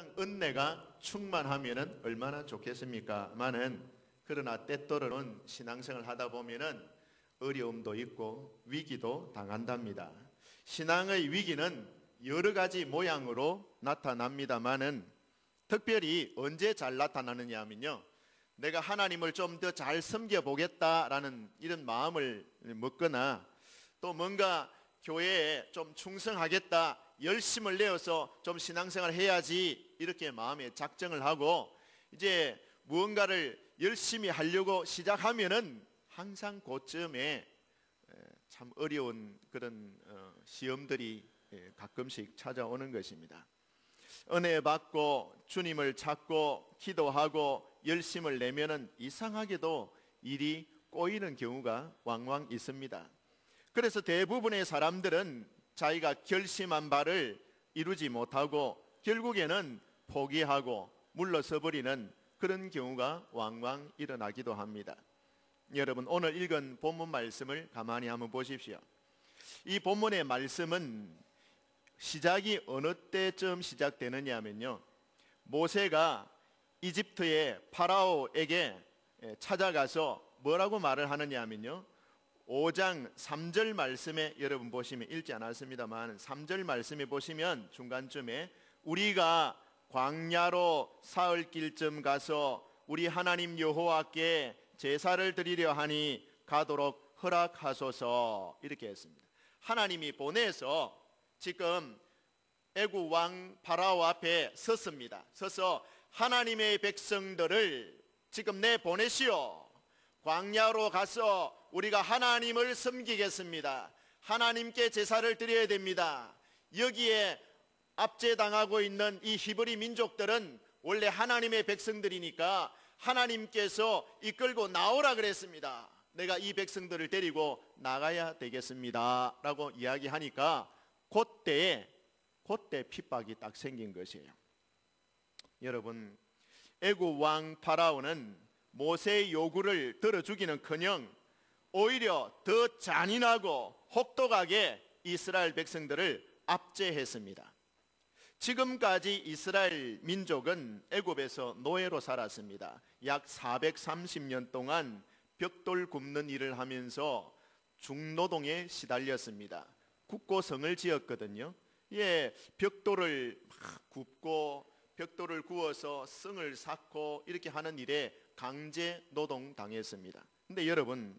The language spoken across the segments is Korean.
항상 은혜가 충만하면은 얼마나 좋겠습니까?만은 그러나 때때로는 신앙생활 하다 보면은 어려움도 있고 위기도 당한답니다. 신앙의 위기는 여러 가지 모양으로 나타납니다만은 특별히 언제 잘 나타나느냐 하면요, 내가 하나님을 좀 더 잘 섬겨보겠다라는 이런 마음을 먹거나 또 뭔가 교회에 좀 충성하겠다, 열심을 내어서 좀 신앙생활 해야지 이렇게 마음에 작정을 하고 이제 무언가를 열심히 하려고 시작하면은 항상 그쯤에 참 어려운 그런 시험들이 가끔씩 찾아오는 것입니다. 은혜 받고 주님을 찾고 기도하고 열심을 내면은 이상하게도 일이 꼬이는 경우가 왕왕 있습니다. 그래서 대부분의 사람들은 자기가 결심한 바를 이루지 못하고 결국에는 포기하고 물러서 버리는 그런 경우가 왕왕 일어나기도 합니다. 여러분, 오늘 읽은 본문 말씀을 가만히 한번 보십시오. 이 본문의 말씀은 시작이 어느 때쯤 시작되느냐 하면요, 모세가 이집트의 파라오에게 찾아가서 뭐라고 말을 하느냐 하면요, 5장 3절 말씀에 여러분 보시면, 읽지 않았습니다만 3절 말씀에 보시면 중간쯤에 우리가 광야로 사흘 길쯤 가서 우리 하나님 여호와께 제사를 드리려 하니 가도록 허락하소서 이렇게 했습니다. 하나님이 보내서 지금 애굽 왕 파라오 앞에 섰습니다. 서서 하나님의 백성들을 지금 내보내시오. 광야로 가서 우리가 하나님을 섬기겠습니다. 하나님께 제사를 드려야 됩니다. 여기에 압제당하고 있는 이 히브리 민족들은 원래 하나님의 백성들이니까 하나님께서 이끌고 나오라 그랬습니다. 내가 이 백성들을 데리고 나가야 되겠습니다 라고 이야기하니까 그때 핍박이 딱 생긴 것이에요. 여러분, 애굽 왕 파라오는 모세의 요구를 들어주기는커녕 오히려 더 잔인하고 혹독하게 이스라엘 백성들을 압제했습니다. 지금까지 이스라엘 민족은 애굽에서 노예로 살았습니다. 약 430년 동안 벽돌 굽는 일을 하면서 중노동에 시달렸습니다. 굽고 성을 지었거든요. 벽돌을 굽고 벽돌을 구워서 성을 쌓고 이렇게 하는 일에 강제 노동 당했습니다. 근데 여러분,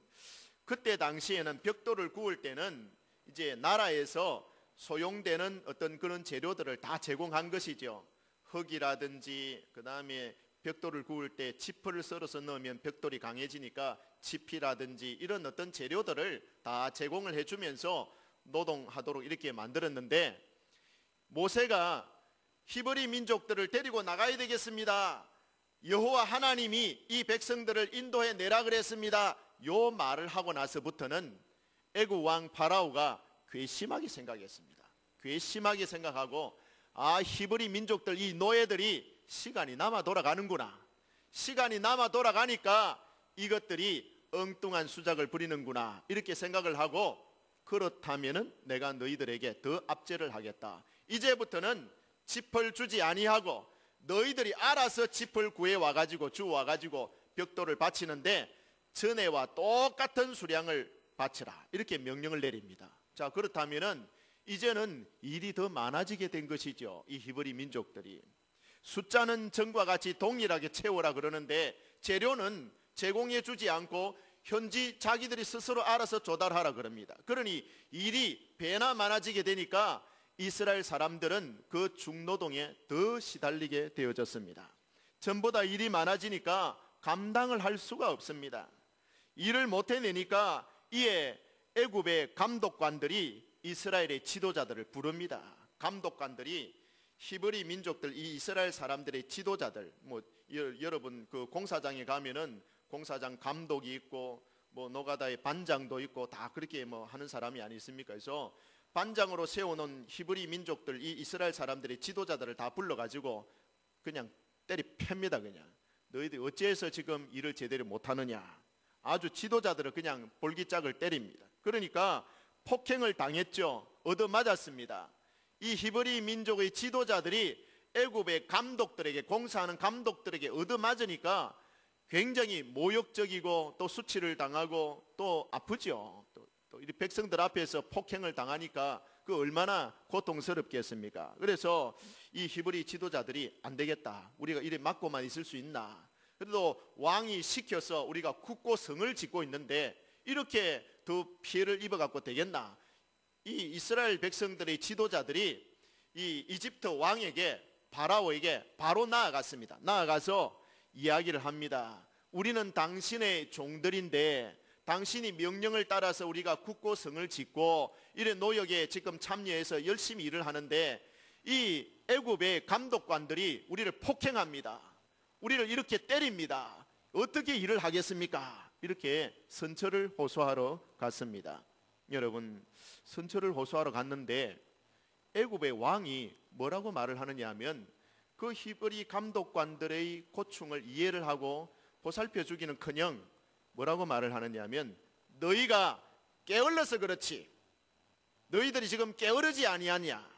그때 당시에는 벽돌을 구울 때는 이제 나라에서 소용되는 어떤 그런 재료들을 다 제공한 것이죠. 흙이라든지, 그 다음에 벽돌을 구울 때 지퍼를 썰어서 넣으면 벽돌이 강해지니까 지피라든지 이런 어떤 재료들을 다 제공을 해주면서 노동하도록 이렇게 만들었는데, 모세가 히브리 민족들을 데리고 나가야 되겠습니다. 여호와 하나님이 이 백성들을 인도해 내라 그랬습니다. 요 말을 하고 나서부터는 애굽 왕 파라오가 괘씸하게 생각했습니다. 괘씸하게 생각하고, 히브리 민족들, 이 노예들이 시간이 남아 돌아가는구나. 시간이 남아 돌아가니까 이것들이 엉뚱한 수작을 부리는구나 이렇게 생각을 하고, 그렇다면은 내가 너희들에게 더 압제를 하겠다. 이제부터는 짚을 주지 아니하고 너희들이 알아서 짚을 구해 와가지고 주워와가지고 벽돌을 바치는데 전에와 똑같은 수량을 바치라 이렇게 명령을 내립니다. 자, 그렇다면은 이제는 일이 더 많아지게 된 것이죠. 이 히브리 민족들이 숫자는 전과 같이 동일하게 채우라 그러는데 재료는 제공해 주지 않고 현지 자기들이 스스로 알아서 조달하라 그럽니다. 그러니 일이 배나 많아지게 되니까 이스라엘 사람들은 그 중노동에 더 시달리게 되어졌습니다. 전보다 일이 많아지니까 감당을 할 수가 없습니다. 일을 못 해내니까 이에 애굽의 감독관들이 이스라엘의 지도자들을 부릅니다. 감독관들이 히브리 민족들, 이 이스라엘 사람들의 지도자들, 여러분 그 공사장에 가면은 공사장 감독이 있고 노가다의 반장도 있고 다 그렇게 하는 사람이 아니십니까? 그래서 반장으로 세워놓은 히브리 민족들, 이 이스라엘 사람들의 지도자들을 다 불러가지고 그냥 때리 팹니다. 그냥 너희들 어찌해서 지금 일을 제대로 못하느냐. 아주 지도자들을 그냥 볼기짝을 때립니다. 그러니까 폭행을 당했죠. 얻어맞았습니다. 이 히브리 민족의 지도자들이 애굽의 감독들에게, 공사하는 감독들에게 얻어맞으니까 굉장히 모욕적이고 또 수치를 당하고 또 아프죠. 또 이 백성들 앞에서 폭행을 당하니까 그 얼마나 고통스럽겠습니까? 그래서 이 히브리 지도자들이 안 되겠다, 우리가 이래 맞고만 있을 수 있나, 그래도 왕이 시켜서 우리가 굳고 성을 짓고 있는데 이렇게 더 피해를 입어갖고 되겠나. 이 이스라엘 백성들의 지도자들이 이 이집트 왕에게, 바라오에게 바로 나아갔습니다. 나아가서 이야기를 합니다. 우리는 당신의 종들인데 당신이 명령을 따라서 우리가 굳고 성을 짓고 이런 노역에 지금 참여해서 열심히 일을 하는데 이 애굽의 감독관들이 우리를 폭행합니다. 우리를 이렇게 때립니다. 어떻게 일을 하겠습니까? 이렇게 선처를 호소하러 갔습니다. 여러분, 선처를 호소하러 갔는데 애굽의 왕이 뭐라고 말을 하느냐 하면 그 히브리 감독관들의 고충을 이해를 하고 보살펴 주기는커녕 뭐라고 말을 하느냐 하면, 너희가 게을러서 그렇지, 너희들이 지금 게으르지 아니하냐,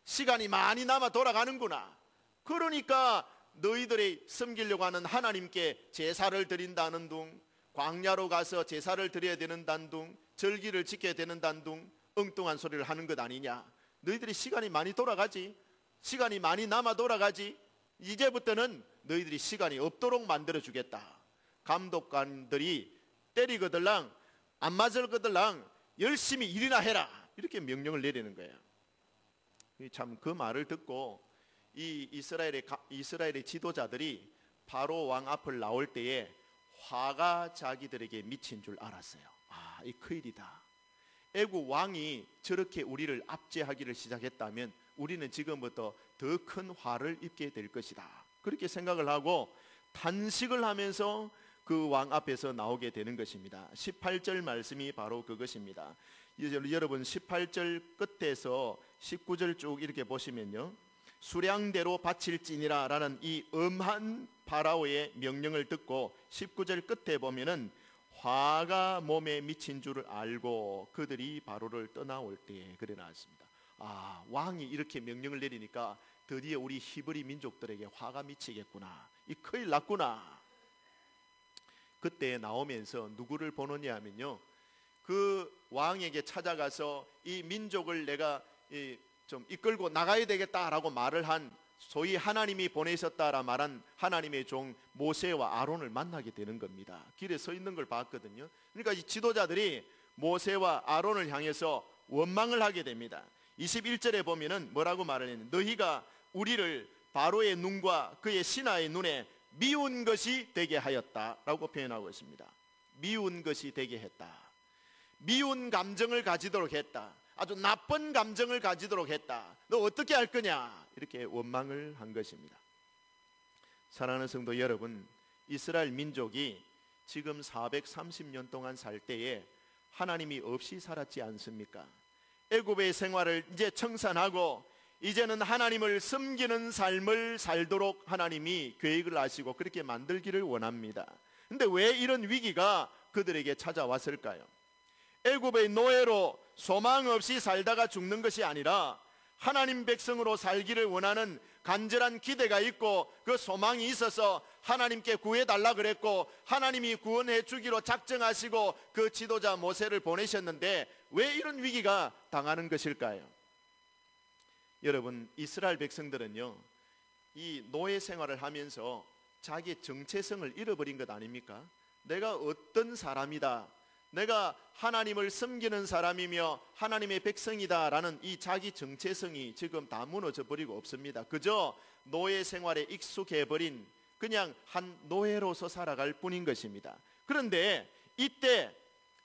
시간이 많이 남아 돌아가는구나, 그러니까 너희들이 섬기려고 하는 하나님께 제사를 드린다는 둥, 광야로 가서 제사를 드려야 되는다는 둥, 절기를 지켜야 되는다는 둥 엉뚱한 소리를 하는 것 아니냐. 너희들이 시간이 많이 돌아가지, 시간이 많이 남아 돌아가지, 이제부터는 너희들이 시간이 없도록 만들어 주겠다. 감독관들이 때리거들랑 안 맞을 거들랑 열심히 일이나 해라, 이렇게 명령을 내리는 거예요. 참 그 말을 듣고 이 이스라엘의 지도자들이 바로 왕 앞을 나올 때에 화가 자기들에게 미친 줄 알았어요. 아, 이 큰일이다. 애국 왕이 저렇게 우리를 압제하기를 시작했다면 우리는 지금부터 더 큰 화를 입게 될 것이다. 그렇게 생각을 하고 탄식을 하면서 그 왕 앞에서 나오게 되는 것입니다. 18절 말씀이 바로 그것입니다. 여러분 18절 끝에서 19절 쭉 이렇게 보시면요, 수량대로 바칠지니라 라는 이 엄한 파라오의 명령을 듣고 19절 끝에 보면은 화가 몸에 미친 줄을 알고 그들이 바로를 떠나올 때에, 그래 나왔습니다. 아, 왕이 이렇게 명령을 내리니까 드디어 우리 히브리 민족들에게 화가 미치겠구나, 이 큰일 났구나. 그때 나오면서 누구를 보느냐 하면요, 그 왕에게 찾아가서 이 민족을 내가 좀 이끌고 나가야 되겠다라고 말을 한, 소위 하나님이 보내셨다라 말한 하나님의 종 모세와 아론을 만나게 되는 겁니다. 길에 서 있는 걸 봤거든요. 그러니까 이 지도자들이 모세와 아론을 향해서 원망을 하게 됩니다. 21절에 보면은 뭐라고 말을 했는데, 너희가 우리를 바로의 눈과 그의 신하의 눈에 미운 것이 되게 하였다라고 표현하고 있습니다. 미운 것이 되게 했다, 미운 감정을 가지도록 했다, 아주 나쁜 감정을 가지도록 했다, 너 어떻게 할 거냐, 이렇게 원망을 한 것입니다. 사랑하는 성도 여러분, 이스라엘 민족이 지금 430년 동안 살 때에 하나님이 없이 살았지 않습니까? 애굽의 생활을 이제 청산하고 이제는 하나님을 섬기는 삶을 살도록 하나님이 계획을 하시고 그렇게 만들기를 원합니다. 근데 왜 이런 위기가 그들에게 찾아왔을까요? 애굽의 노예로 소망 없이 살다가 죽는 것이 아니라 하나님 백성으로 살기를 원하는 간절한 기대가 있고 그 소망이 있어서 하나님께 구해달라 그랬고 하나님이 구원해 주기로 작정하시고 그 지도자 모세를 보내셨는데 왜 이런 위기가 당하는 것일까요? 여러분, 이스라엘 백성들은요, 이 노예 생활을 하면서 자기 정체성을 잃어버린 것 아닙니까? 내가 어떤 사람이다, 내가 하나님을 섬기는 사람이며 하나님의 백성이다 라는 이 자기 정체성이 지금 다 무너져 버리고 없습니다. 그저 노예 생활에 익숙해버린 그냥 한 노예로서 살아갈 뿐인 것입니다. 그런데 이때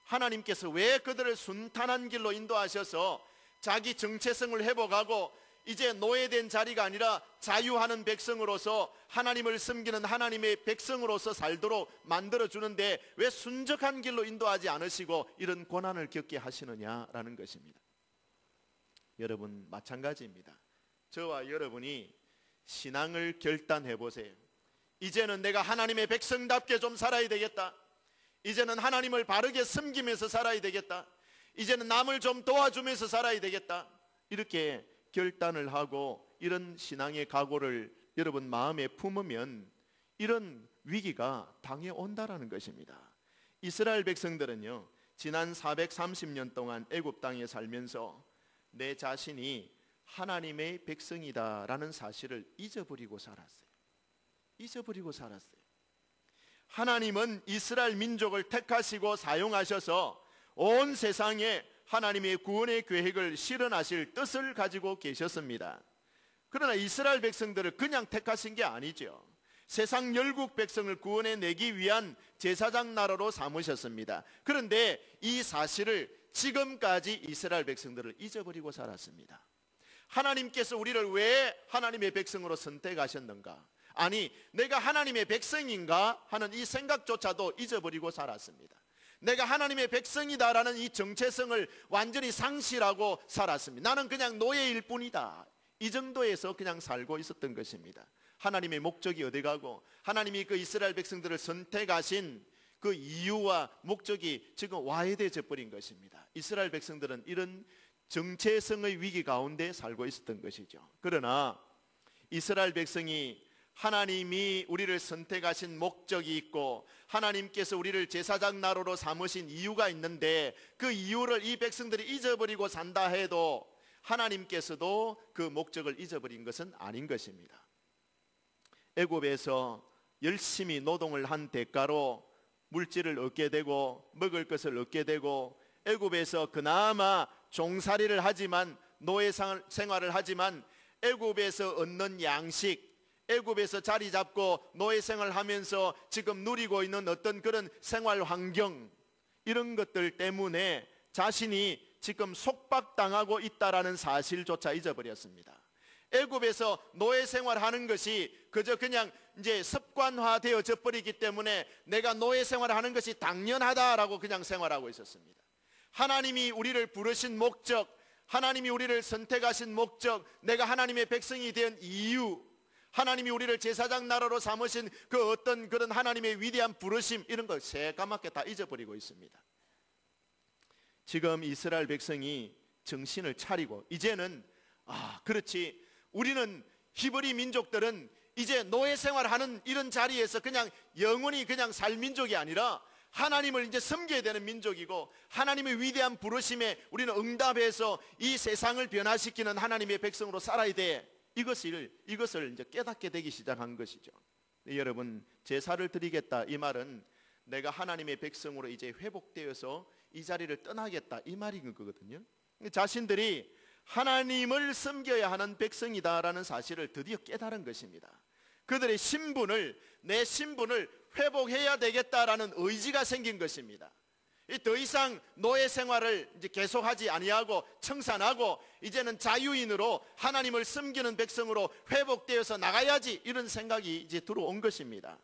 하나님께서 왜 그들을 순탄한 길로 인도하셔서 자기 정체성을 회복하고 이제 노예된 자리가 아니라 자유하는 백성으로서 하나님을 섬기는 하나님의 백성으로서 살도록 만들어주는데 왜 순적한 길로 인도하지 않으시고 이런 고난을 겪게 하시느냐라는 것입니다. 여러분, 마찬가지입니다. 저와 여러분이 신앙을 결단해 보세요. 이제는 내가 하나님의 백성답게 좀 살아야 되겠다, 이제는 하나님을 바르게 섬기면서 살아야 되겠다, 이제는 남을 좀 도와주면서 살아야 되겠다, 이렇게 결단을 하고 이런 신앙의 각오를 여러분 마음에 품으면 이런 위기가 당해 온다라는 것입니다. 이스라엘 백성들은요, 지난 430년 동안 애굽 땅에 살면서 내 자신이 하나님의 백성이다라는 사실을 잊어버리고 살았어요. 잊어버리고 살았어요. 하나님은 이스라엘 민족을 택하시고 사용하셔서 온 세상에 하나님의 구원의 계획을 실현하실 뜻을 가지고 계셨습니다. 그러나 이스라엘 백성들을 그냥 택하신 게 아니죠. 세상 열국 백성을 구원해 내기 위한 제사장 나라로 삼으셨습니다. 그런데 이 사실을 지금까지 이스라엘 백성들을 잊어버리고 살았습니다. 하나님께서 우리를 왜 하나님의 백성으로 선택하셨는가? 아니, 내가 하나님의 백성인가 하는 이 생각조차도 잊어버리고 살았습니다. 내가 하나님의 백성이다라는 이 정체성을 완전히 상실하고 살았습니다. 나는 그냥 노예일 뿐이다, 이 정도에서 그냥 살고 있었던 것입니다. 하나님의 목적이 어디 가고 하나님이 그 이스라엘 백성들을 선택하신 그 이유와 목적이 지금 와해되어 버린 것입니다. 이스라엘 백성들은 이런 정체성의 위기 가운데 살고 있었던 것이죠. 그러나 이스라엘 백성이 하나님이 우리를 선택하신 목적이 있고 하나님께서 우리를 제사장 나라로 삼으신 이유가 있는데 그 이유를 이 백성들이 잊어버리고 산다 해도 하나님께서도 그 목적을 잊어버린 것은 아닌 것입니다. 애굽에서 열심히 노동을 한 대가로 물질을 얻게 되고 먹을 것을 얻게 되고 애굽에서 그나마 종살이를 하지만 노예 생활을 하지만 애굽에서 얻는 양식, 애굽에서 자리 잡고 노예 생활을 하면서 지금 누리고 있는 어떤 그런 생활 환경, 이런 것들 때문에 자신이 지금 속박당하고 있다라는 사실조차 잊어버렸습니다. 애굽에서 노예 생활하는 것이 그저 그냥 이제 습관화되어져 버리기 때문에 내가 노예 생활하는 것이 당연하다라고 그냥 생활하고 있었습니다. 하나님이 우리를 부르신 목적, 하나님이 우리를 선택하신 목적, 내가 하나님의 백성이 된 이유, 하나님이 우리를 제사장 나라로 삼으신 그 어떤 그런 하나님의 위대한 부르심, 이런 걸 새까맣게 다 잊어버리고 있습니다. 지금 이스라엘 백성이 정신을 차리고 이제는 그렇지, 우리는 히브리 민족들은 이제 노예 생활하는 이런 자리에서 그냥 영원히 그냥 살 민족이 아니라 하나님을 이제 섬겨야 되는 민족이고 하나님의 위대한 부르심에 우리는 응답해서 이 세상을 변화시키는 하나님의 백성으로 살아야 돼. 이것을 이제 깨닫게 되기 시작한 것이죠. 여러분, 제사를 드리겠다 이 말은 내가 하나님의 백성으로 이제 회복되어서 이 자리를 떠나겠다 이 말인 거거든요. 자신들이 하나님을 섬겨야 하는 백성이다라는 사실을 드디어 깨달은 것입니다. 그들의 신분을, 내 신분을 회복해야 되겠다라는 의지가 생긴 것입니다. 더 이상 노예 생활을 이제 계속하지 아니하고 청산하고 이제는 자유인으로 하나님을 섬기는 백성으로 회복되어서 나가야지, 이런 생각이 이제 들어온 것입니다.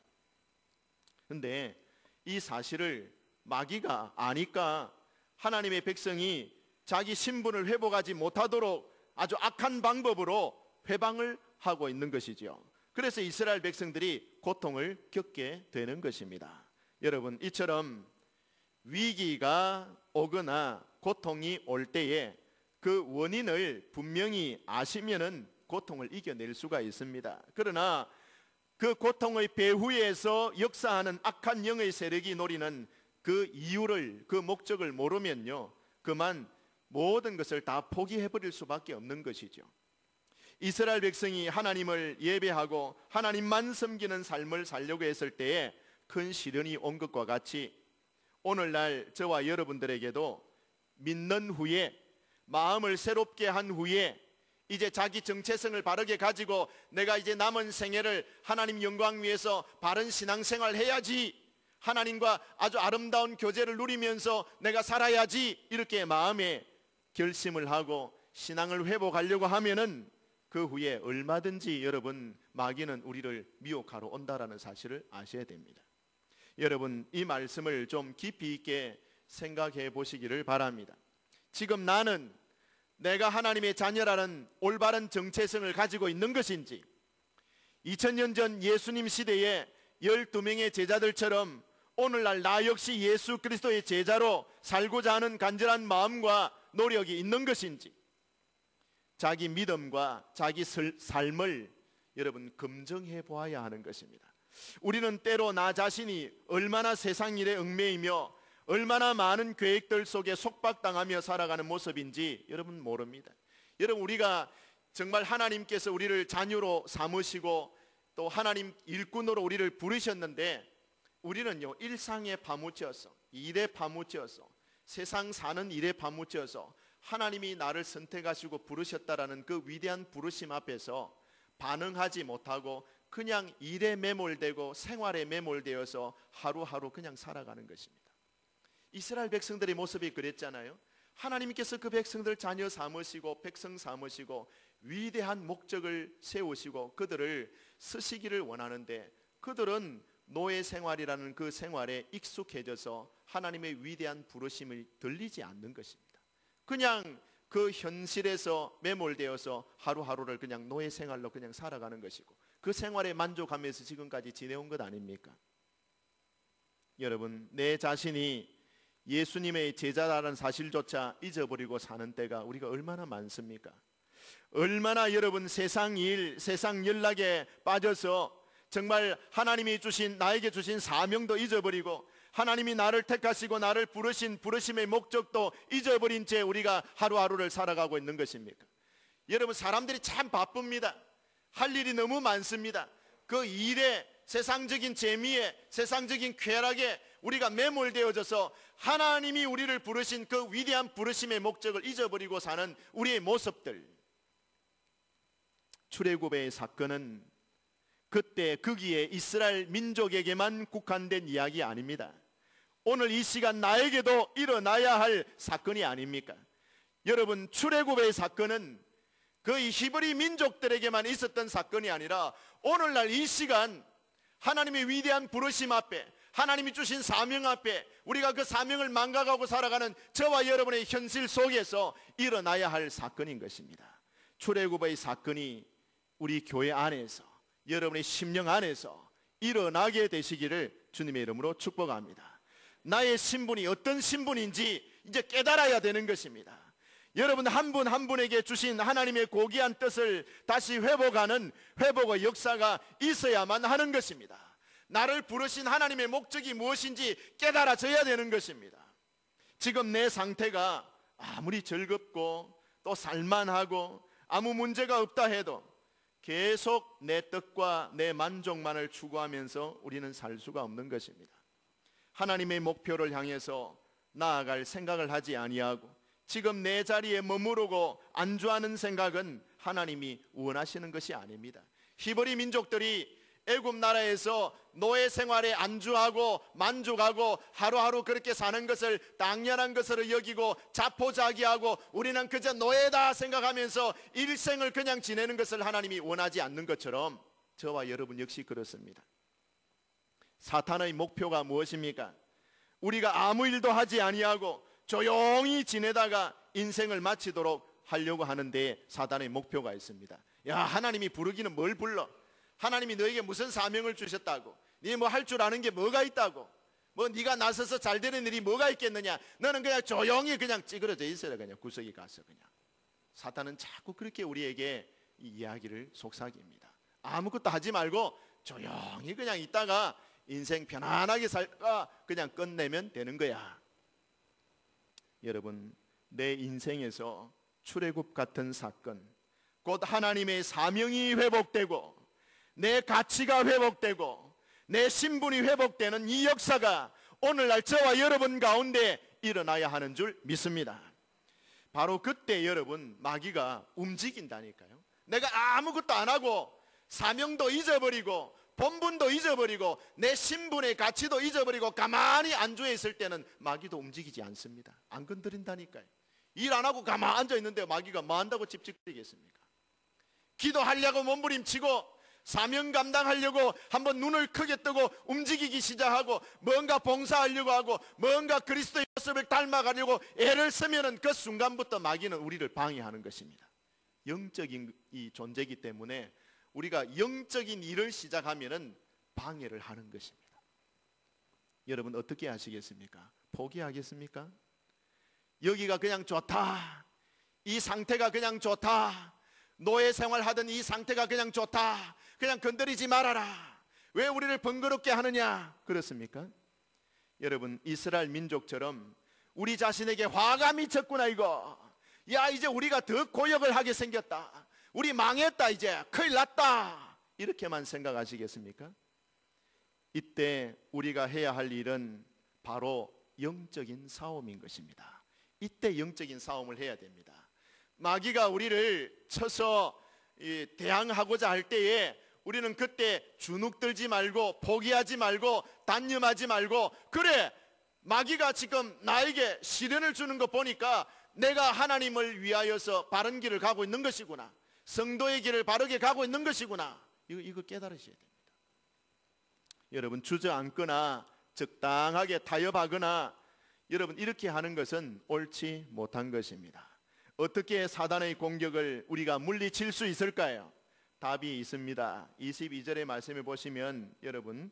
그런데 이 사실을 마귀가 아니까 하나님의 백성이 자기 신분을 회복하지 못하도록 아주 악한 방법으로 회방을 하고 있는 것이죠. 그래서 이스라엘 백성들이 고통을 겪게 되는 것입니다. 여러분, 이처럼 위기가 오거나 고통이 올 때에 그 원인을 분명히 아시면은 고통을 이겨낼 수가 있습니다. 그러나 그 고통의 배후에서 역사하는 악한 영의 세력이 노리는 그 이유를, 그 목적을 모르면요, 그만 모든 것을 다 포기해버릴 수밖에 없는 것이죠. 이스라엘 백성이 하나님을 예배하고 하나님만 섬기는 삶을 살려고 했을 때에 큰 시련이 온 것과 같이 오늘날 저와 여러분들에게도 믿는 후에, 마음을 새롭게 한 후에 이제 자기 정체성을 바르게 가지고 내가 이제 남은 생애를 하나님 영광 위해서 바른 신앙생활 해야지, 하나님과 아주 아름다운 교제를 누리면서 내가 살아야지, 이렇게 마음에 결심을 하고 신앙을 회복하려고 하면은 그 후에 얼마든지 여러분, 마귀는 우리를 미혹하러 온다라는 사실을 아셔야 됩니다. 여러분, 이 말씀을 좀 깊이 있게 생각해 보시기를 바랍니다. 지금 나는 내가 하나님의 자녀라는 올바른 정체성을 가지고 있는 것인지, 2000년 전 예수님 시대에 12명의 제자들처럼 오늘날 나 역시 예수 그리스도의 제자로 살고자 하는 간절한 마음과 노력이 있는 것인지, 자기 믿음과 자기 삶을 여러분 검증해 보아야 하는 것입니다. 우리는 때로 나 자신이 얼마나 세상 일에 얽매이며 얼마나 많은 계획들 속에 속박당하며 살아가는 모습인지 여러분 모릅니다. 여러분, 우리가 정말 하나님께서 우리를 자녀로 삼으시고 또 하나님 일꾼으로 우리를 부르셨는데, 우리는요 일상에 파묻혀서, 일에 파묻혀서, 세상 사는 일에 파묻혀서 하나님이 나를 선택하시고 부르셨다라는 그 위대한 부르심 앞에서 반응하지 못하고 그냥 일에 매몰되고 생활에 매몰되어서 하루하루 그냥 살아가는 것입니다. 이스라엘 백성들의 모습이 그랬잖아요. 하나님께서 그 백성들 자녀 삼으시고 백성 삼으시고 위대한 목적을 세우시고 그들을 쓰시기를 원하는데, 그들은 노예 생활이라는 그 생활에 익숙해져서 하나님의 위대한 부르심을 들리지 않는 것입니다. 그냥 그 현실에서 매몰되어서 하루하루를 그냥 노예 생활로 그냥 살아가는 것이고, 그 생활에 만족하면서 지금까지 지내온 것 아닙니까? 여러분, 내 자신이 예수님의 제자라는 사실조차 잊어버리고 사는 때가 우리가 얼마나 많습니까? 얼마나 여러분 세상 일, 세상 연락에 빠져서 정말 하나님이 주신, 나에게 주신 사명도 잊어버리고 하나님이 나를 택하시고 나를 부르신 부르심의 목적도 잊어버린 채 우리가 하루하루를 살아가고 있는 것입니까? 여러분, 사람들이 참 바쁩니다. 할 일이 너무 많습니다. 그 일에, 세상적인 재미에, 세상적인 쾌락에 우리가 매몰되어져서 하나님이 우리를 부르신 그 위대한 부르심의 목적을 잊어버리고 사는 우리의 모습들. 출애굽의 사건은 그때 거기에 이스라엘 민족에게만 국한된 이야기 아닙니다. 오늘 이 시간 나에게도 일어나야 할 사건이 아닙니까? 여러분, 출애굽의 사건은 그 히브리 민족들에게만 있었던 사건이 아니라 오늘날 이 시간 하나님의 위대한 부르심 앞에, 하나님이 주신 사명 앞에 우리가 그 사명을 망각하고 살아가는 저와 여러분의 현실 속에서 일어나야 할 사건인 것입니다. 출애굽의 사건이 우리 교회 안에서, 여러분의 심령 안에서 일어나게 되시기를 주님의 이름으로 축복합니다. 나의 신분이 어떤 신분인지 이제 깨달아야 되는 것입니다. 여러분, 한 분 한 분에게 주신 하나님의 고귀한 뜻을 다시 회복하는 회복의 역사가 있어야만 하는 것입니다. 나를 부르신 하나님의 목적이 무엇인지 깨달아져야 되는 것입니다. 지금 내 상태가 아무리 즐겁고 또 살만하고 아무 문제가 없다 해도 계속 내 뜻과 내 만족만을 추구하면서 우리는 살 수가 없는 것입니다. 하나님의 목표를 향해서 나아갈 생각을 하지 아니하고 지금 내 자리에 머무르고 안주하는 생각은 하나님이 원하시는 것이 아닙니다. 히브리 민족들이 애굽 나라에서 노예 생활에 안주하고 만족하고 하루하루 그렇게 사는 것을 당연한 것으로 여기고 자포자기하고 우리는 그저 노예다 생각하면서 일생을 그냥 지내는 것을 하나님이 원하지 않는 것처럼 저와 여러분 역시 그렇습니다. 사탄의 목표가 무엇입니까? 우리가 아무 일도 하지 아니하고 조용히 지내다가 인생을 마치도록 하려고 하는데 사탄의 목표가 있습니다. 야, 하나님이 부르기는 뭘 불러? 하나님이 너에게 무슨 사명을 주셨다고? 네 뭐 할 줄 아는 게 뭐가 있다고? 뭐 네가 나서서 잘 되는 일이 뭐가 있겠느냐? 너는 그냥 조용히 그냥 찌그러져 있어라. 그냥 구석에 가서 그냥. 사탄은 자꾸 그렇게 우리에게 이 이야기를 속삭입니다. 아무것도 하지 말고 조용히 그냥 있다가 인생 편안하게 살다가 그냥 끝내면 되는 거야. 여러분, 내 인생에서 출애굽 같은 사건, 곧 하나님의 사명이 회복되고 내 가치가 회복되고 내 신분이 회복되는 이 역사가 오늘날 저와 여러분 가운데 일어나야 하는 줄 믿습니다. 바로 그때 여러분 마귀가 움직인다니까요. 내가 아무것도 안 하고 사명도 잊어버리고 본분도 잊어버리고 내 신분의 가치도 잊어버리고 가만히 안주해 있을 때는 마귀도 움직이지 않습니다. 안 건드린다니까요. 일 안 하고 가만히 앉아 있는데 마귀가 뭐 한다고 찝찝거리겠습니까? 기도하려고 몸부림치고 사명 감당하려고 한번 눈을 크게 뜨고 움직이기 시작하고 뭔가 봉사하려고 하고 뭔가 그리스도의 모습을 닮아가려고 애를 쓰면은 그 순간부터 마귀는 우리를 방해하는 것입니다. 영적인 이 존재이기 때문에 우리가 영적인 일을 시작하면은 방해를 하는 것입니다. 여러분 어떻게 하시겠습니까? 포기하겠습니까? 여기가 그냥 좋다, 이 상태가 그냥 좋다. 노예 생활하던 이 상태가 그냥 좋다. 그냥 건드리지 말아라. 왜 우리를 번거롭게 하느냐? 그렇습니까? 여러분, 이스라엘 민족처럼 우리 자신에게 화가 미쳤구나 이거. 야, 이제 우리가 더 고역을 하게 생겼다. 우리 망했다, 이제 큰일 났다. 이렇게만 생각하시겠습니까? 이때 우리가 해야 할 일은 바로 영적인 싸움인 것입니다. 이때 영적인 싸움을 해야 됩니다. 마귀가 우리를 쳐서 대항하고자 할 때에 우리는 그때 주눅들지 말고 포기하지 말고 단념하지 말고, 그래, 마귀가 지금 나에게 시련을 주는 거 보니까 내가 하나님을 위하여서 바른 길을 가고 있는 것이구나, 성도의 길을 바르게 가고 있는 것이구나, 이거 깨달으셔야 됩니다. 여러분, 주저앉거나 적당하게 타협하거나 여러분 이렇게 하는 것은 옳지 못한 것입니다. 어떻게 사단의 공격을 우리가 물리칠 수 있을까요? 답이 있습니다. 22절의 말씀을 보시면 여러분,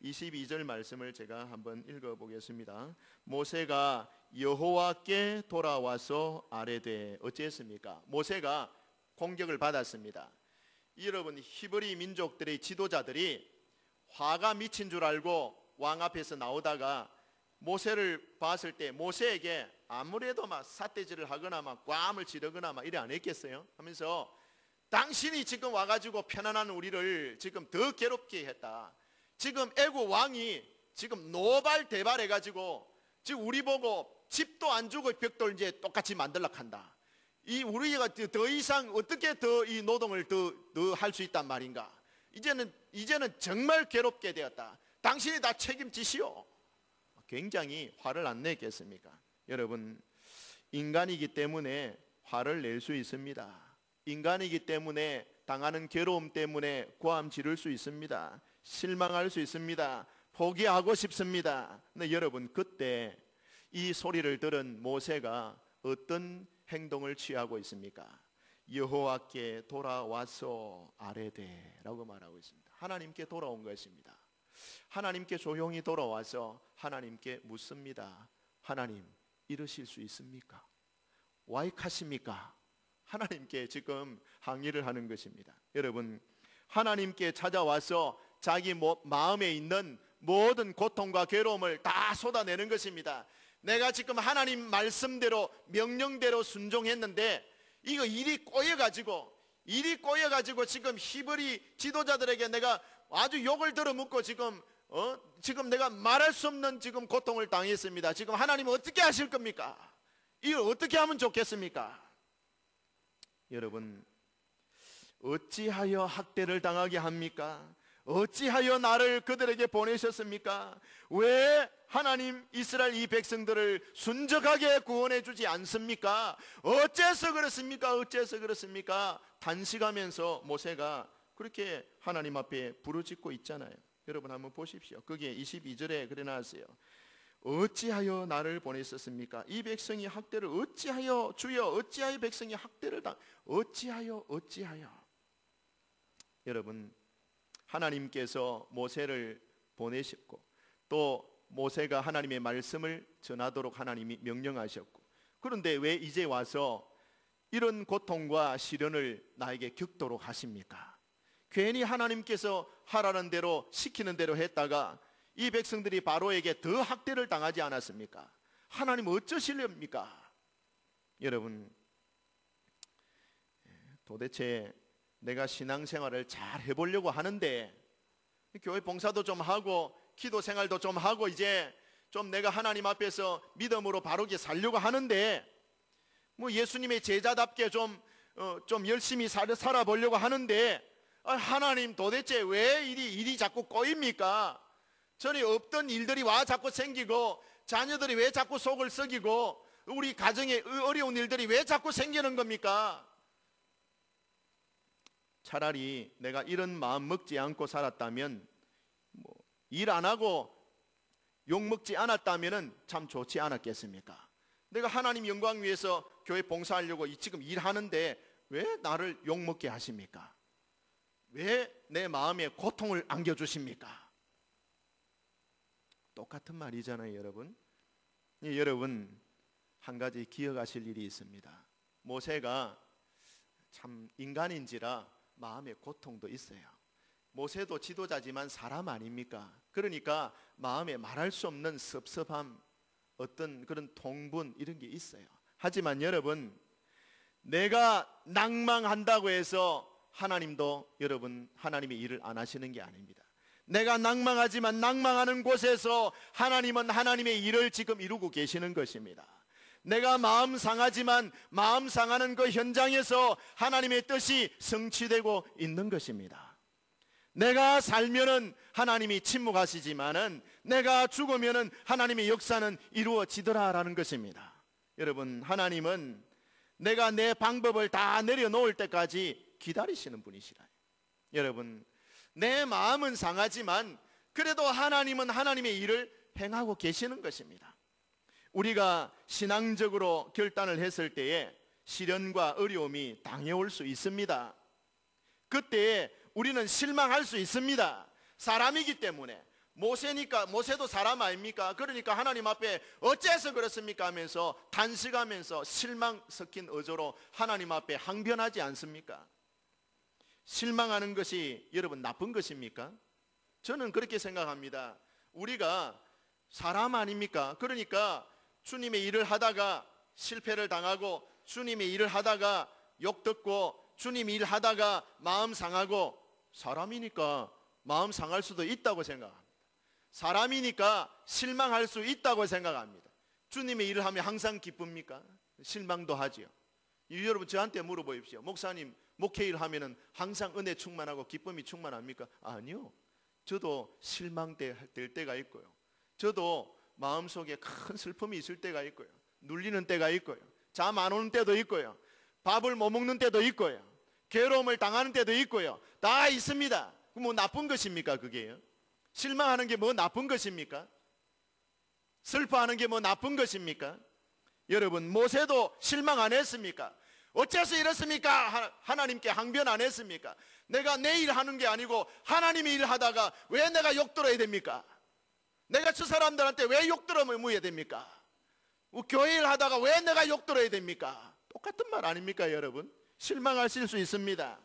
22절 말씀을 제가 한번 읽어보겠습니다. 모세가 여호와께 돌아와서 아뢰되 어찌했습니까? 모세가 공격을 받았습니다. 여러분, 히브리 민족들의 지도자들이 화가 미친 줄 알고 왕 앞에서 나오다가 모세를 봤을 때 모세에게 아무래도 막 삿대질을 하거나 막 꽐을 지르거나 막 이래 안 했겠어요? 하면서 당신이 지금 와가지고 편안한 우리를 지금 더 괴롭게 했다. 지금 애국 왕이 지금 노발대발해가지고 지금 우리 보고 집도 안 주고 벽돌 이제 똑같이 만들려고 한다. 이 우리가 더 이상 어떻게 더 이 노동을 더 할 수 있단 말인가? 이제는 정말 괴롭게 되었다. 당신이 다 책임지시오. 굉장히 화를 안 냈겠습니까? 여러분, 인간이기 때문에 화를 낼 수 있습니다. 인간이기 때문에 당하는 괴로움 때문에 고함 지를 수 있습니다. 실망할 수 있습니다. 포기하고 싶습니다. 근데 여러분, 그때 이 소리를 들은 모세가 어떤 행동을 취하고 있습니까? 여호와께 돌아와서 아뢰되 라고 말하고 있습니다. 하나님께 돌아온 것입니다. 하나님께 조용히 돌아와서 하나님께 묻습니다. 하나님, 이러실 수 있습니까? 와이카십니까? 하나님께 지금 항의를 하는 것입니다. 여러분, 하나님께 찾아와서 자기 마음에 있는 모든 고통과 괴로움을 다 쏟아내는 것입니다. 내가 지금 하나님 말씀대로 명령대로 순종했는데 이거 일이 꼬여가지고 지금 히브리 지도자들에게 내가 아주 욕을 들어묻고 지금 내가 말할 수 없는 지금 고통을 당했습니다. 지금 하나님은 어떻게 하실 겁니까? 이걸 어떻게 하면 좋겠습니까? 여러분, 어찌하여 학대를 당하게 합니까? 어찌하여 나를 그들에게 보내셨습니까? 왜 하나님 이스라엘 이 백성들을 순적하게 구원해 주지 않습니까? 어째서 그렇습니까? 어째서 그렇습니까? 단식하면서 모세가 그렇게 하나님 앞에 부르짖고 있잖아요. 여러분 한번 보십시오. 거기에 22절에 그래 나왔어요. 어찌하여 나를 보내셨습니까? 이 백성이 학대를 어찌하여, 주여 어찌하여 백성이 학대를 어찌하여. 여러분, 하나님께서 모세를 보내셨고 또 모세가 하나님의 말씀을 전하도록 하나님이 명령하셨고, 그런데 왜 이제 와서 이런 고통과 시련을 나에게 겪도록 하십니까? 괜히 하나님께서 하라는 대로 시키는 대로 했다가 이 백성들이 바로에게 더 학대를 당하지 않았습니까? 하나님 어쩌시렵니까? 여러분, 도대체 내가 신앙생활을 잘 해보려고 하는데 교회 봉사도 좀 하고 기도 생활도 좀 하고 이제 좀 내가 하나님 앞에서 믿음으로 바르게 살려고 하는데 뭐 예수님의 제자답게 좀 열심히 살아보려고 하는데 하나님 도대체 왜 일이 자꾸 꼬입니까? 전에 없던 일들이 와 자꾸 생기고 자녀들이 왜 자꾸 속을 썩이고 우리 가정에 어려운 일들이 왜 자꾸 생기는 겁니까? 차라리 내가 이런 마음 먹지 않고 살았다면 일 안 하고 욕 먹지 않았다면 참 좋지 않았겠습니까? 내가 하나님 영광 위해서 교회 봉사하려고 지금 일하는데 왜 나를 욕 먹게 하십니까? 왜 내 마음에 고통을 안겨주십니까? 똑같은 말이잖아요, 여러분. 여러분, 한 가지 기억하실 일이 있습니다. 모세가 참 인간인지라 마음의 고통도 있어요. 모세도 지도자지만 사람 아닙니까? 그러니까 마음에 말할 수 없는 섭섭함, 어떤 그런 통분 이런 게 있어요. 하지만 여러분, 내가 낭망한다고 해서 하나님도 여러분 하나님의 일을 안 하시는 게 아닙니다. 내가 낭망하지만 낭망하는 곳에서 하나님은 하나님의 일을 지금 이루고 계시는 것입니다. 내가 마음 상하지만 마음 상하는 그 현장에서 하나님의 뜻이 성취되고 있는 것입니다. 내가 살면은 하나님이 침묵하시지만은 내가 죽으면은 하나님의 역사는 이루어지더라라는 것입니다. 여러분, 하나님은 내가 내 방법을 다 내려놓을 때까지 기다리시는 분이시라. 여러분, 내 마음은 상하지만 그래도 하나님은 하나님의 일을 행하고 계시는 것입니다. 우리가 신앙적으로 결단을 했을 때에 시련과 어려움이 당해올 수 있습니다. 그때 우리는 실망할 수 있습니다. 사람이기 때문에. 모세도 사람 아닙니까? 그러니까 하나님 앞에 어째서 그렇습니까 하면서 단식하면서 실망 섞인 어조로 하나님 앞에 항변하지 않습니까? 실망하는 것이 여러분 나쁜 것입니까? 저는 그렇게 생각합니다. 우리가 사람 아닙니까? 그러니까 주님의 일을 하다가 실패를 당하고 주님의 일을 하다가 욕 듣고 주님의 일을 하다가 마음 상하고, 사람이니까 마음 상할 수도 있다고 생각합니다. 사람이니까 실망할 수 있다고 생각합니다. 주님의 일을 하면 항상 기쁩니까? 실망도 하지요. 여러분 저한테 물어보십시오. 목사님 목회일 하면은 항상 은혜 충만하고 기쁨이 충만합니까? 아니요. 저도 실망될 때가 있고요. 저도 마음속에 큰 슬픔이 있을 때가 있고요. 눌리는 때가 있고요. 잠 안 오는 때도 있고요. 밥을 못 먹는 때도 있고요. 괴로움을 당하는 때도 있고요. 다 있습니다. 뭐 나쁜 것입니까 그게요? 실망하는 게 뭐 나쁜 것입니까? 슬퍼하는 게 뭐 나쁜 것입니까? 여러분, 모세도 실망 안 했습니까? 어째서 이렇습니까? 하나님께 항변 안 했습니까? 내가 내 일 하는 게 아니고 하나님의 일 하다가 왜 내가 욕 들어야 됩니까? 내가 저 사람들한테 왜 욕 들어야 됩니까? 교회 일 하다가 왜 내가 욕 들어야 됩니까? 똑같은 말 아닙니까 여러분? 실망하실 수 있습니다.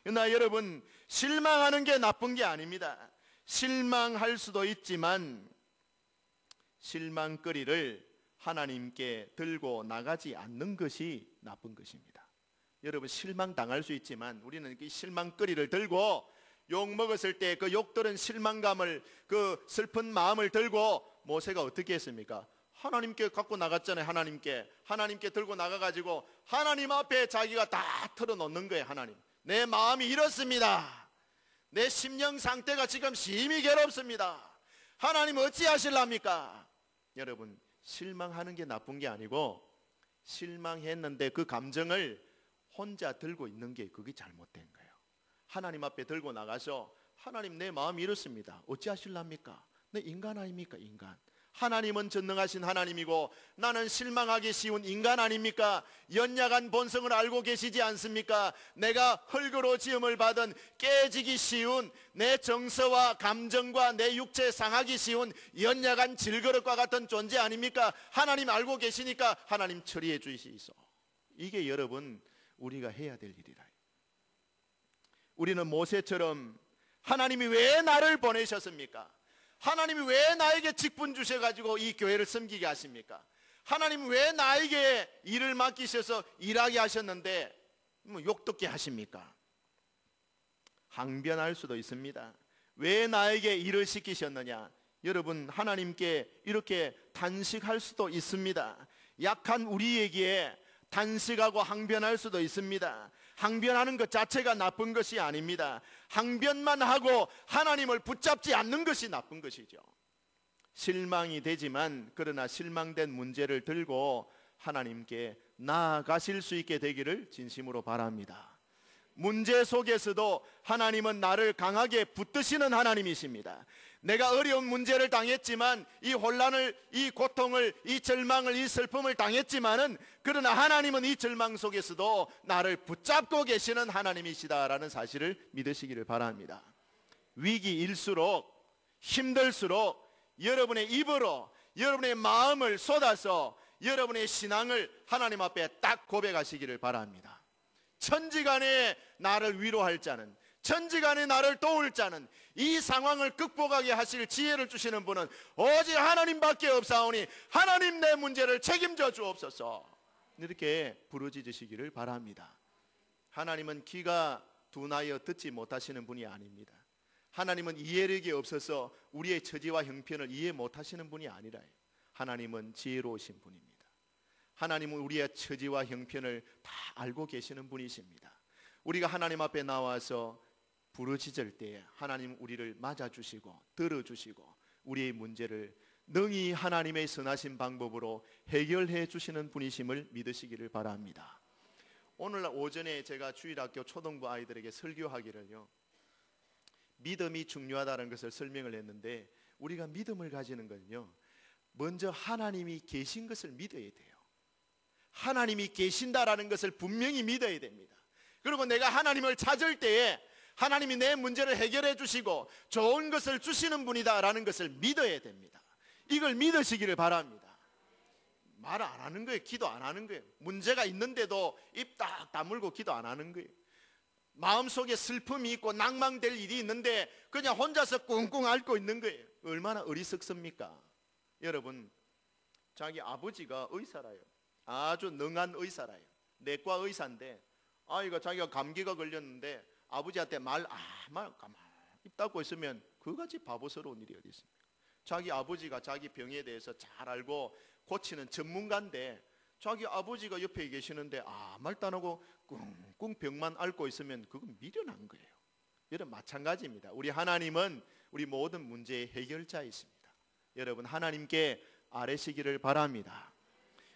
그러나 여러분, 실망하는 게 나쁜 게 아닙니다. 실망할 수도 있지만 실망거리를 하나님께 들고 나가지 않는 것이 나쁜 것입니다. 여러분, 실망당할 수 있지만 우리는 이 실망거리를 들고 욕 먹었을 때 그 욕 들은 실망감을, 그 슬픈 마음을 들고 모세가 어떻게 했습니까? 하나님께 갖고 나갔잖아요. 하나님께 들고 나가가지고 하나님 앞에 자기가 다 털어놓는 거예요. 하나님, 내 마음이 이렇습니다. 내 심령 상태가 지금 심히 괴롭습니다. 하나님 어찌하실랍니까? 여러분, 실망하는 게 나쁜 게 아니고 실망했는데 그 감정을 혼자 들고 있는 게 그게 잘못된 거예요. 하나님 앞에 들고 나가서 하나님, 내 마음이 이렇습니다. 어찌하실랍니까? 내 인간 아닙니까? 인간. 하나님은 전능하신 하나님이고 나는 실망하기 쉬운 인간 아닙니까? 연약한 본성을 알고 계시지 않습니까? 내가 흙으로 지음을 받은 깨지기 쉬운 내 정서와 감정과 내 육체 상하기 쉬운 연약한 질그릇과 같은 존재 아닙니까? 하나님 알고 계시니까 하나님 처리해 주시소. 이게 여러분 우리가 해야 될 일이라. 우리는 모세처럼 하나님이 왜 나를 보내셨습니까? 하나님이 왜 나에게 직분 주셔가지고 이 교회를 섬기게 하십니까? 하나님이 왜 나에게 일을 맡기셔서 일하게 하셨는데 뭐 욕듣게 하십니까? 항변할 수도 있습니다. 왜 나에게 일을 시키셨느냐? 여러분, 하나님께 이렇게 단식할 수도 있습니다. 약한 우리에게 단식하고 항변할 수도 있습니다. 항변하는 것 자체가 나쁜 것이 아닙니다. 항변만 하고 하나님을 붙잡지 않는 것이 나쁜 것이죠. 실망이 되지만 그러나 실망된 문제를 들고 하나님께 나아가실 수 있게 되기를 진심으로 바랍니다. 문제 속에서도 하나님은 나를 강하게 붙드시는 하나님이십니다. 내가 어려운 문제를 당했지만 이 혼란을, 이 고통을, 이 절망을, 이 슬픔을 당했지만은 그러나 하나님은 이 절망 속에서도 나를 붙잡고 계시는 하나님이시다라는 사실을 믿으시기를 바랍니다. 위기일수록 힘들수록 여러분의 입으로 여러분의 마음을 쏟아서 여러분의 신앙을 하나님 앞에 딱 고백하시기를 바랍니다. 천지간에 나를 위로할 자는, 천지간에 나를 도울 자는, 이 상황을 극복하게 하실 지혜를 주시는 분은 오직 하나님밖에 없사오니 하나님 내 문제를 책임져 주옵소서. 이렇게 부르짖으시기를 바랍니다. 하나님은 귀가 둔하여 듣지 못하시는 분이 아닙니다. 하나님은 이해력이 없어서 우리의 처지와 형편을 이해 못하시는 분이 아니라요. 하나님은 지혜로우신 분입니다. 하나님은 우리의 처지와 형편을 다 알고 계시는 분이십니다. 우리가 하나님 앞에 나와서 부르짖을 때에 하나님 우리를 맞아주시고 들어주시고 우리의 문제를 능히 하나님의 선하신 방법으로 해결해 주시는 분이심을 믿으시기를 바랍니다. 오늘 오전에 제가 주일학교 초등부 아이들에게 설교하기를요, 믿음이 중요하다는 것을 설명을 했는데, 우리가 믿음을 가지는 건요, 먼저 하나님이 계신 것을 믿어야 돼요. 하나님이 계신다라는 것을 분명히 믿어야 됩니다. 그리고 내가 하나님을 찾을 때에 하나님이 내 문제를 해결해 주시고 좋은 것을 주시는 분이다라는 것을 믿어야 됩니다. 이걸 믿으시기를 바랍니다. 말 안 하는 거예요. 기도 안 하는 거예요. 문제가 있는데도 입 딱 다물고 기도 안 하는 거예요. 마음속에 슬픔이 있고 낭망될 일이 있는데 그냥 혼자서 꿍꿍 앓고 있는 거예요. 얼마나 어리석습니까? 여러분, 자기 아버지가 의사라요. 아주 능한 의사라요. 내과 의사인데 아이가 자기가 감기가 걸렸는데 아버지한테 말 가만 입 닫고 있으면 그같이 바보스러운 일이 어디 있습니까? 자기 아버지가 자기 병에 대해서 잘 알고 고치는 전문가인데 자기 아버지가 옆에 계시는데 말도 안 하고 꿍꿍 병만 앓고 있으면 그건 미련한 거예요. 여러분, 마찬가지입니다. 우리 하나님은 우리 모든 문제의 해결자이십니다. 여러분, 하나님께 아뢰시기를 바랍니다.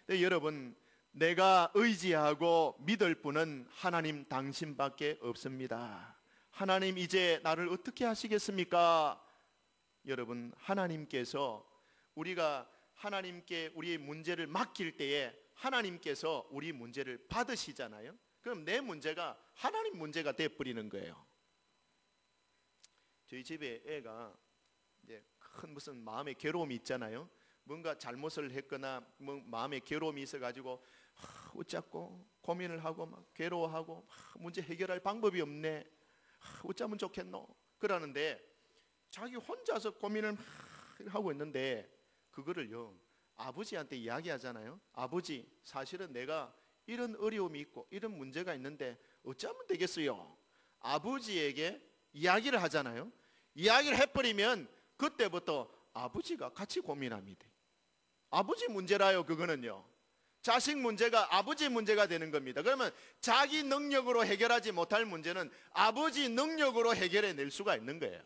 네, 여러분, 내가 의지하고 믿을 분은 하나님 당신밖에 없습니다. 하나님 이제 나를 어떻게 하시겠습니까? 여러분, 하나님께서 우리가 하나님께 우리의 문제를 맡길 때에 하나님께서 우리 문제를 받으시잖아요. 그럼 내 문제가 하나님 문제가 돼버리는 거예요. 저희 집에 애가 이제 큰 무슨 마음의 괴로움이 있잖아요. 뭔가 잘못을 했거나 마음에 괴로움이 있어가지고 어쩌고 고민을 하고 막 괴로워하고 문제 해결할 방법이 없네. 어쩌면 좋겠노. 그러는데 자기 혼자서 고민을 하고 있는데 그거를요 아버지한테 이야기하잖아요. 아버지, 사실은 내가 이런 어려움이 있고 이런 문제가 있는데 어쩌면 되겠어요. 아버지에게 이야기를 하잖아요. 이야기를 해버리면 그때부터 아버지가 같이 고민합니다. 아버지 문제라요. 그거는요, 자식 문제가 아버지 문제가 되는 겁니다. 그러면 자기 능력으로 해결하지 못할 문제는 아버지 능력으로 해결해 낼 수가 있는 거예요.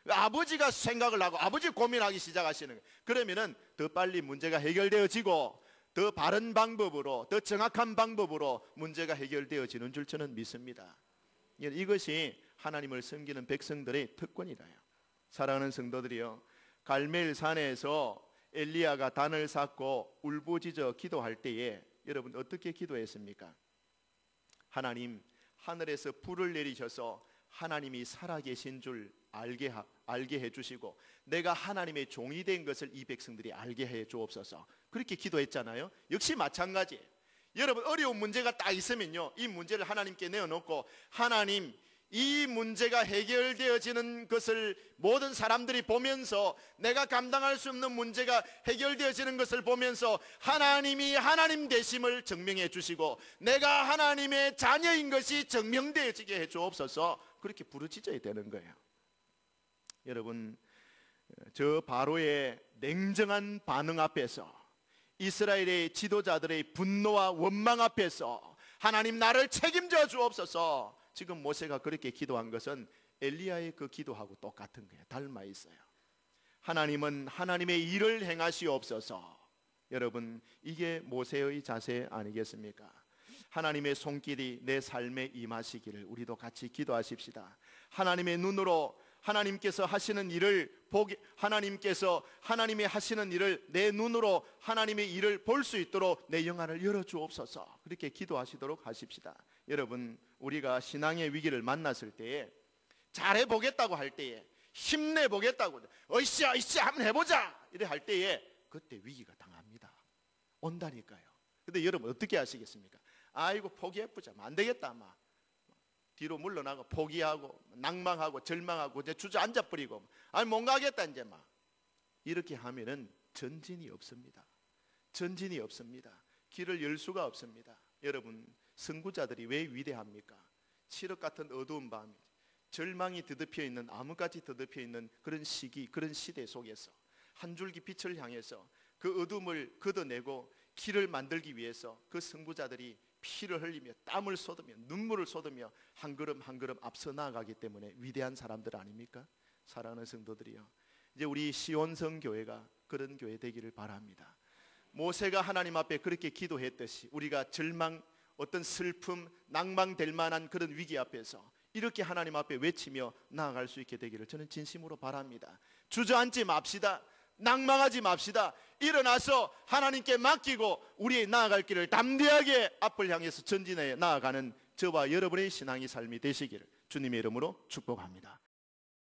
아버지가 생각을 하고 아버지 고민하기 시작하시는 거예요. 그러면은 더 빨리 문제가 해결되어지고 더 바른 방법으로, 더 정확한 방법으로 문제가 해결되어지는 줄 저는 믿습니다. 이것이 하나님을 섬기는 백성들의 특권이라요. 사랑하는 성도들이요, 갈멜산에서 엘리야가 단을 쌓고 울부짖어 기도할 때에 여러분 어떻게 기도했습니까? 하나님, 하늘에서 불을 내리셔서 하나님이 살아계신 줄 알게 해주시고 내가 하나님의 종이 된 것을 이 백성들이 알게 해 주옵소서. 그렇게 기도했잖아요. 역시 마찬가지. 여러분, 어려운 문제가 딱 있으면요, 이 문제를 하나님께 내어놓고 하나님, 이 문제가 해결되어지는 것을 모든 사람들이 보면서, 내가 감당할 수 없는 문제가 해결되어지는 것을 보면서 하나님이 하나님 되심을 증명해 주시고 내가 하나님의 자녀인 것이 증명되어지게 해 주옵소서. 그렇게 부르짖어야 되는 거예요. 여러분, 저 바로의 냉정한 반응 앞에서, 이스라엘의 지도자들의 분노와 원망 앞에서 하나님 나를 책임져 주옵소서. 지금 모세가 그렇게 기도한 것은 엘리야의 그 기도하고 똑같은 거예요. 닮아 있어요. 하나님은 하나님의 일을 행하시옵소서. 여러분, 이게 모세의 자세 아니겠습니까? 하나님의 손길이 내 삶에 임하시기를 우리도 같이 기도하십시다. 하나님의 눈으로 하나님께서 하시는 일을 하나님께서 하나님의 하시는 일을 내 눈으로 하나님의 일을 볼 수 있도록 내 영안을 열어 주옵소서. 그렇게 기도하시도록 하십시다. 여러분, 우리가 신앙의 위기를 만났을 때에 잘해 보겠다고 할 때에 힘내 보겠다고 으쌰 한번 해보자 이래 할 때에 그때 위기가 당합니다. 온다니까요. 근데 여러분 어떻게 하시겠습니까? 아이고 포기해보자, 안 되겠다, 막 뒤로 물러나고 포기하고 낭망하고 절망하고 이제 주저앉아버리고 아니 못 가겠다 이제 막 이렇게 하면은 전진이 없습니다. 전진이 없습니다. 길을 열 수가 없습니다. 여러분, 선구자들이 왜 위대합니까? 칠흑 같은 어두운 밤, 절망이 드덮여 있는, 암흑같이 드덮여 있는 그런 시기, 그런 시대 속에서 한 줄기 빛을 향해서 그 어둠을 걷어내고 길을 만들기 위해서 그 선구자들이 피를 흘리며 땀을 쏟으며 눈물을 쏟으며 한 걸음 한 걸음 앞서 나아가기 때문에 위대한 사람들 아닙니까? 사랑하는 성도들이요, 이제 우리 시온성 교회가 그런 교회 되기를 바랍니다. 모세가 하나님 앞에 그렇게 기도했듯이 우리가 절망, 어떤 슬픔, 낭망될 만한 그런 위기 앞에서 이렇게 하나님 앞에 외치며 나아갈 수 있게 되기를 저는 진심으로 바랍니다. 주저앉지 맙시다. 낭망하지 맙시다. 일어나서 하나님께 맡기고 우리의 나아갈 길을 담대하게 앞을 향해서 전진해 나아가는 저와 여러분의 신앙의 삶이 되시기를 주님의 이름으로 축복합니다.